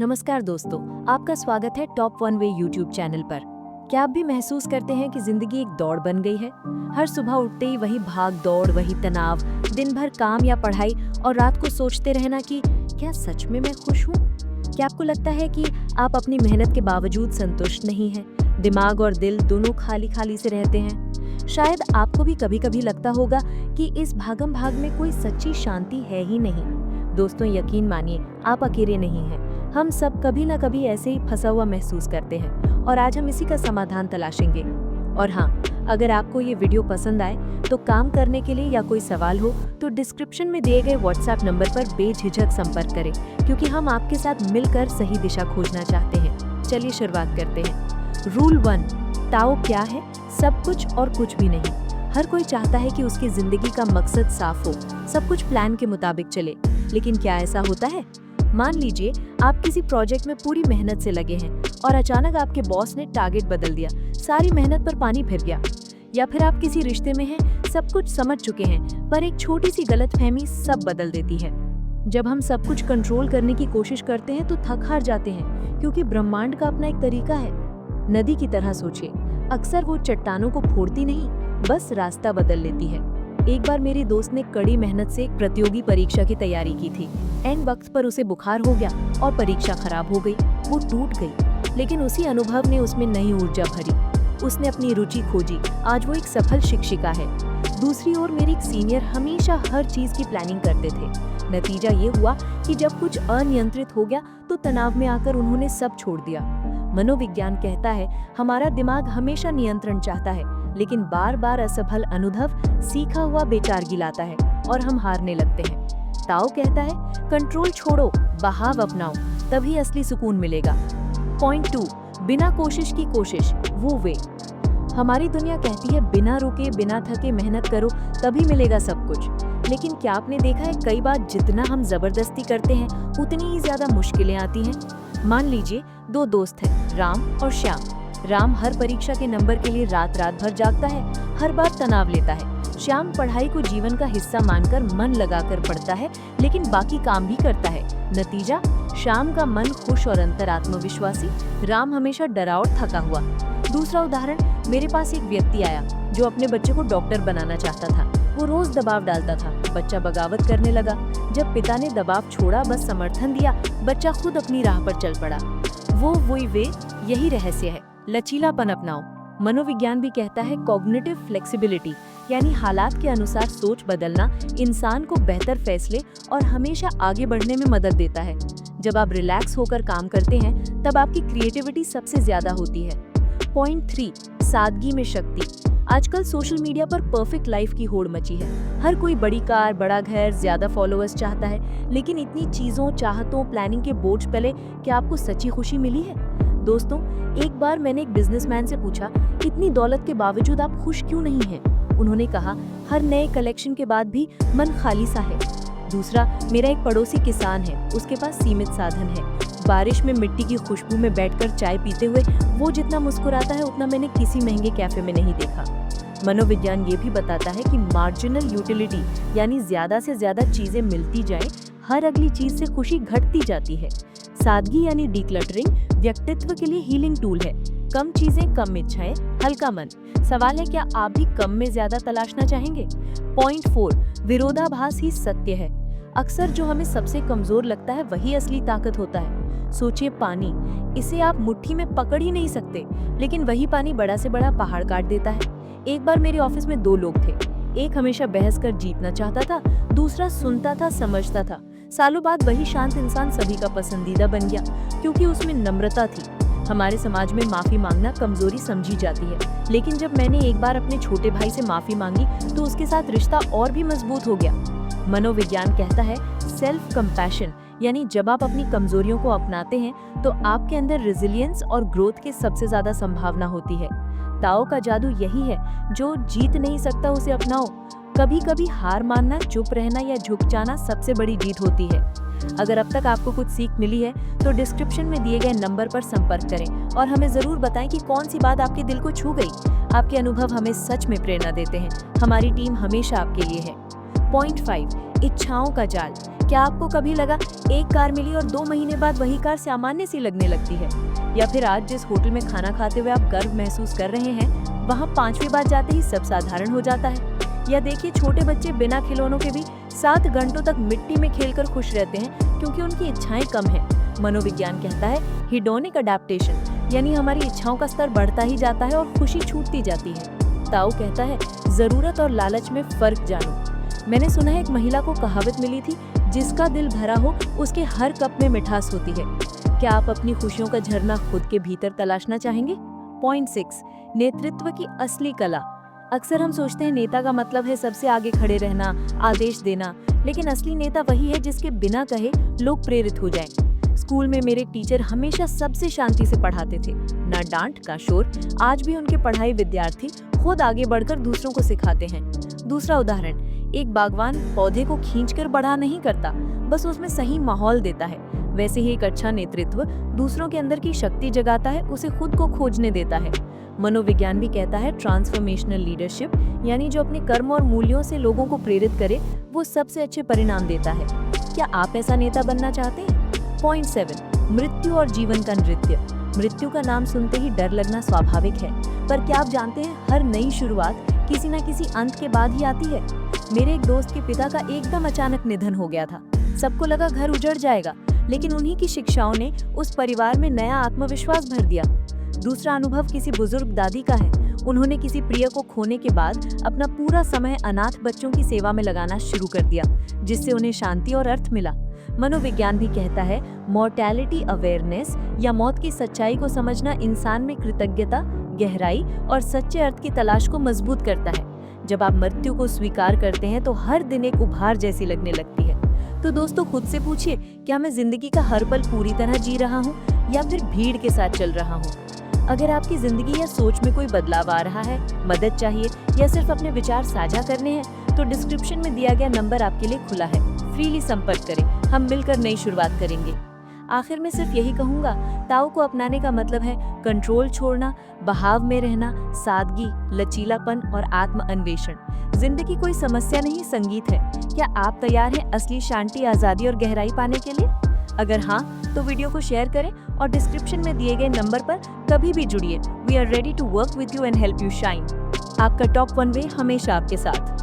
नमस्कार दोस्तों, आपका स्वागत है top one way YouTube channel पर। क्या आप भी महसूस करते हैं कि जिंदगी एक दौड़ बन गई है? हर सुबह उठते ही वही भाग दौड़, वही तनाव, दिन भर काम या पढ़ाई और रात को सोचते रहना कि क्या सच में मैं खुश हूँ? क्या आपको लगता है कि आप अपनी मेहनत के बावजूद संतुष्ट नहीं हैं? दिमाग और दिल दोनों खाली खाली से रहते हैं। शायद आपको भी कभी कभी लगता होगा कि इस भागम भाग में कोई सच्ची शांति है ही नहीं। दोस्तों, यकीन मानिए, आप अकेले नहीं हैं। हम सब कभी ना कभी ऐसे ही फंसा हुआ महसूस करते हैं और आज हम इसी का समाधान तलाशेंगे। और हाँ, अगर आपको ये वीडियो पसंद आए तो काम करने के लिए या कोई सवाल हो तो डिस्क्रिप्शन में दिए गए व्हाट्सएप नंबर पर बेझिझक संपर्क करें, क्योंकि हम आपके साथ मिलकर सही दिशा खोजना चाहते हैं। चलिए शुरुआत करते हैं। रूल 1, ताओ क्या है? सब कुछ और कुछ भी नहीं। हर कोई चाहता है कि उसकी जिंदगी का मकसद साफ हो, सब कुछ प्लान के मुताबिक चले, लेकिन क्या ऐसा होता है? मान लीजिए आप किसी प्रोजेक्ट में पूरी मेहनत से लगे हैं और अचानक आपके बॉस ने टारगेट बदल दिया, सारी मेहनत पर पानी फिर गया। या फिर आप किसी रिश्ते में हैं, सब कुछ समझ चुके हैं, पर एक छोटी सी गलतफहमी सब बदल देती है। जब हम सब कुछ कंट्रोल करने की कोशिश करते हैं तो थक हार जाते हैं, क्योंकि ब्रह्मांड का अपना एक तरीका है। नदी की तरह सोचिए, अक्सर वो चट्टानों को फोड़ती नहीं, बस रास्ता बदल लेती है। एक बार मेरी दोस्त ने कड़ी मेहनत से एक प्रतियोगी परीक्षा की तैयारी की थी। एंड वक्त पर उसे बुखार हो गया और परीक्षा खराब हो गई। वो टूट गई, लेकिन उसी अनुभव ने उसमें नई ऊर्जा भरी। उसने अपनी रुचि खोजी, आज वो एक सफल शिक्षिका है। दूसरी ओर मेरी एक सीनियर हमेशा हर चीज की प्लानिंग करते थे। नतीजा ये हुआ कि जब कुछ अनियंत्रित हो गया तो तनाव में आकर उन्होंने सब छोड़ दिया। मनोविज्ञान कहता है, हमारा दिमाग हमेशा नियंत्रण चाहता है, लेकिन बार बार असफल अनुभव सीखा हुआ बेचारगी लाता है और हम हारने लगते हैं। ताओ कहता है, कंट्रोल छोड़ो, बहाव अपनाओ, तभी असली सुकून मिलेगा। पॉइंट 2, बिना कोशिश की कोशिश, वो वे। हमारी दुनिया कहती है बिना रुके बिना थके मेहनत करो, तभी मिलेगा सब कुछ। लेकिन क्या आपने देखा है, कई बार जितना हम जबरदस्ती करते हैं उतनी ही ज्यादा मुश्किलें आती हैं। मान लीजिए 2 दोस्त हैं, राम और श्याम। राम हर परीक्षा के नंबर के लिए रात रात भर जागता है, हर बार तनाव लेता है। श्याम पढ़ाई को जीवन का हिस्सा मानकर मन लगाकर पढ़ता है, लेकिन बाकी काम भी करता है। नतीजा, श्याम का मन खुश और अंतर आत्मविश्वासी, राम हमेशा डरा और थका हुआ। दूसरा उदाहरण, मेरे पास एक व्यक्ति आया जो अपने बच्चे को डॉक्टर बनाना चाहता था। वो रोज दबाव डालता था, बच्चा बगावत करने लगा। जब पिता ने दबाव छोड़ा, बस समर्थन दिया, बच्चा खुद अपनी राह पर चल पड़ा। वो वही वे, यही रहस्य है। लचीलापन अपनाओ। मनोविज्ञान भी कहता है, कॉग्निटिव फ्लेक्सिबिलिटी, यानी हालात के अनुसार सोच बदलना इंसान को बेहतर फैसले और हमेशा आगे बढ़ने में मदद देता है। जब आप रिलैक्स होकर काम करते हैं, तब आपकी क्रिएटिविटी सबसे ज्यादा होती है। पॉइंट 3, सादगी में शक्ति। आजकल सोशल मीडिया पर परफेक्ट लाइफ की होड़ मची है। हर कोई बड़ी कार, बड़ा घर, ज्यादा फॉलोअर्स चाहता है, लेकिन इतनी चीजों, चाहतों, प्लानिंग के बोझ तले क्या आपको सच्ची खुशी मिली है? दोस्तों, एक बार मैंने एक बिजनेसमैन से पूछा, इतनी दौलत के बावजूद आप खुश क्यों नहीं हैं? उन्होंने कहा, हर नए कलेक्शन के बाद भी मन खाली सा है। दूसरा, मेरा एक पड़ोसी किसान है, उसके पास सीमित साधन है। बारिश में मिट्टी की खुशबू में बैठकर चाय पीते हुए वो जितना मुस्कुराता है, उतना मैंने किसी महंगे कैफे में नहीं देखा। मनोविज्ञान ये भी बताता है कि मार्जिनल यूटिलिटी, यानी ज्यादा से ज्यादा चीजें मिलती जाए, हर अगली चीज से खुशी घटती जाती है। सादगी यानी डिक्लटरिंग व्यक्तित्व के लिए हीलिंग टूल है। कम चीजें, कम इच्छाएं, हल्का मन। सवाल है, क्या आप भी कम में ज्यादा तलाशना चाहेंगे? पॉइंट 4, विरोधाभास ही सत्य है। अक्सर जो हमें सबसे कमजोर लगता है वही असली ताकत होता है। सोचिए, पानी, इसे आप मुट्ठी में पकड़ ही नहीं सकते, लेकिन वही पानी बड़ा से बड़ा पहाड़ काट देता है। एक बार मेरे ऑफिस में 2 लोग थे। एक हमेशा बहस कर जीतना चाहता था, दूसरा सुनता था, समझता था। सालों बाद वही शांत इंसान सभी का पसंदीदा बन गया, क्योंकि उसमें नम्रता थी। हमारे समाज में माफी मांगना कमजोरी समझी जाती है, लेकिन जब मैंने एक बार अपने छोटे भाई से माफी मांगी तो उसके साथ रिश्ता और भी मजबूत हो गया। मनोविज्ञान कहता है, सेल्फ कंपैशन, यानी जब आप अपनी कमजोरियों को अपनाते हैं तो आपके अंदर रेजिलियंस और ग्रोथ की सबसे ज्यादा संभावना होती है। ताओ का जादू यही है, जो जीत नहीं सकता उसे अपनाओ। कभी कभी हार मानना, चुप रहना या झुक जाना सबसे बड़ी जीत होती है। अगर अब तक आपको कुछ सीख मिली है तो डिस्क्रिप्शन में दिए गए नंबर पर संपर्क करें और हमें जरूर बताएं कि कौन सी बात आपके दिल को छू गई। आपके अनुभव हमें सच में प्रेरणा देते हैं। हमारी टीम हमेशा आपके लिए है। पॉइंट 5, इच्छाओं का जाल। क्या आपको कभी लगा एक कार मिली और 2 महीने बाद वही कार सामान्य सी लगने लगती है? या फिर आज जिस होटल में खाना खाते हुए आप गर्व महसूस कर रहे हैं, वहाँ 5वीं बार जाते ही सब साधारण हो जाता है? या देखिए, छोटे बच्चे बिना खिलौनों के भी 7 घंटों तक मिट्टी में खेलकर खुश रहते हैं क्योंकि उनकी इच्छाएं कम हैं। मनोविज्ञान कहता है हिडोनिक अडैप्टेशन, यानी हमारी इच्छाओं का स्तर बढ़ता ही जाता है और खुशी छूटती जाती है। ताओ कहता है जरूरत और लालच में फर्क जानो। मैंने सुना है एक महिला को कहावत मिली थी, जिसका दिल भरा हो उसके हर कप में मिठास होती है। क्या आप अपनी खुशियों का झरना खुद के भीतर तलाशना चाहेंगे? पॉइंट 6, नेतृत्व की असली कला। अक्सर हम सोचते हैं नेता का मतलब है सबसे आगे खड़े रहना, आदेश देना, लेकिन असली नेता वही है जिसके बिना कहे लोग प्रेरित हो जाएं। स्कूल में मेरे टीचर हमेशा सबसे शांति से पढ़ाते थे, ना डांट का शोर। आज भी उनके पढ़ाई विद्यार्थी खुद आगे बढ़कर दूसरों को सिखाते हैं। दूसरा उदाहरण, एक बागवान पौधे को खींचकर बड़ा नहीं करता, बस उसमें सही माहौल देता है। वैसे ही एक अच्छा नेतृत्व दूसरों के अंदर की शक्ति जगाता है, उसे खुद को खोजने देता है। मनोविज्ञान भी कहता है ट्रांसफॉर्मेशनल लीडरशिप, यानी जो अपने कर्म और मूल्यों से लोगों को प्रेरित करे, वो सबसे अच्छे परिणाम देता है। क्या आप ऐसा नेता बनना चाहते हैं? पॉइंट 7, मृत्यु और जीवन का नृत्य। मृत्यु का नाम सुनते ही डर लगना स्वाभाविक है, पर क्या आप जानते हैं हर नई शुरुआत किसी न किसी अंत के बाद ही आती है। मेरे एक दोस्त के पिता का एकदम अचानक निधन हो गया था। सबको लगा घर उजड़ जाएगा, लेकिन उन्हीं की शिक्षाओं ने उस परिवार में नया आत्मविश्वास भर दिया। दूसरा अनुभव किसी बुजुर्ग दादी का है। उन्होंने किसी प्रिय को खोने के बाद अपना पूरा समय अनाथ बच्चों की सेवा में लगाना शुरू कर दिया, जिससे उन्हें शांति और अर्थ मिला। मनोविज्ञान भी कहता है मॉर्टैलिटी अवेयरनेस, या मौत की सच्चाई को समझना, इंसान में कृतज्ञता, गहराई और सच्चे अर्थ की तलाश को मजबूत करता है। जब आप मृत्यु को स्वीकार करते हैं तो हर दिन एक उपहार जैसी लगने लगती है। तो दोस्तों, खुद से पूछिए, क्या मैं जिंदगी का हर पल पूरी तरह जी रहा हूँ या फिर भीड़ के साथ चल रहा हूँ? अगर आपकी जिंदगी या सोच में कोई बदलाव आ रहा है, मदद चाहिए या सिर्फ अपने विचार साझा करने हैं, तो डिस्क्रिप्शन में दिया गया नंबर आपके लिए खुला है। फ्रीली संपर्क करें, हम मिलकर नई शुरुआत करेंगे। आखिर में सिर्फ यही कहूंगा, ताओ को अपनाने का मतलब है कंट्रोल छोड़ना, बहाव में रहना, सादगी, लचीलापन और आत्म अन्वेषण। जिंदगी कोई समस्या नहीं, संगीत है। क्या आप तैयार हैं असली शांति, आजादी और गहराई पाने के लिए? अगर हाँ, तो वीडियो को शेयर करें और डिस्क्रिप्शन में दिए गए नंबर पर कभी भी जुड़िए। We are ready to work with you and help you shine. आपका टॉप 1 वे हमेशा आपके साथ।